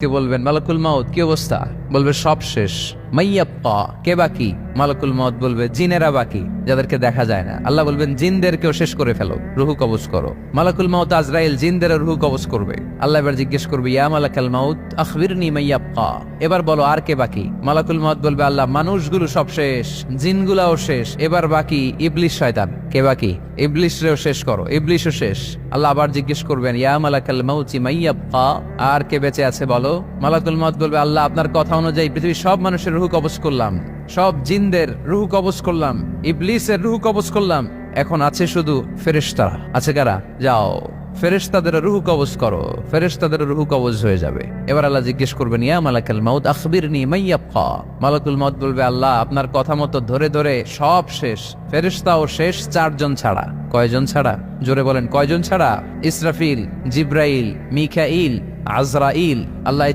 কে বলবেন মালাকুল মাউত কি অবস্থা, বলবে সব শেষ। মাইয়াপ্পা কে বাকি? মালাকুল মাউত বলবে জিনেরা বাকি, যাদেরকে দেখা যায় না। আল্লাহ বলবেন জিনদেরকেও শেষ করে ফেলো, রুহু কবজ করো। মালাকুল মাউত আজরাইল জিনদের রুহু কবজ করবে। আল্লাহ এবার জিজ্ঞেস করবে ইয়া মালাকাল মাউত আখবিরনি মাইয়াপ্পা, এবার বলো আর কে বাকি? মালাকুল মাউত বলবে আল্লাহ মানুষগুলো সব শেষ, জিনগুলাও শেষ, এবার বাকি ইবলিশ শয়তান। কে বাকি? ইবলিশরেও শেষ করো, ইবলিশও শেষ। আল্লাহ আবার জিজ্ঞেস করবেন ইয়া মালাকাল মাউতি মাইয়াপ্পা, আর কে বেঁচে আছে বলো? মালাকুল মাউত বলবে আল্লাহ আপনার কথা অনুযায়ী পৃথিবীর সব মানুষের রুহু কবজ করলাম, সব জিনদের রুহু কবজ করলাম, ইবলিসের রুহু কবজ করলাম, এখন আছে শুধু ফেরেশতা। আছে কারা? যাও ফেরেশতাদের রুহু কবজ করো। ফেরেশতাদের রুহু কবজ হয়ে যাবে। এবার আল্লাহ জিজ্ঞেস করবেন ইয়া মালাকাল মাউত আখবিরনি মাইয়াপ্পা। মালাকুল মাউত বলবে আল্লাহ আপনার কথা মতো ধরে ধরে সব শেষ, ফেরেশতাও শেষ, 4 জন ছাড়া। কয়জন ছাড়া? জোরে বলেন কয়জন ছাড়া? ইসরাফিল, জিব্রাইল, মিকাইল, আজরাইল। আল্লাহ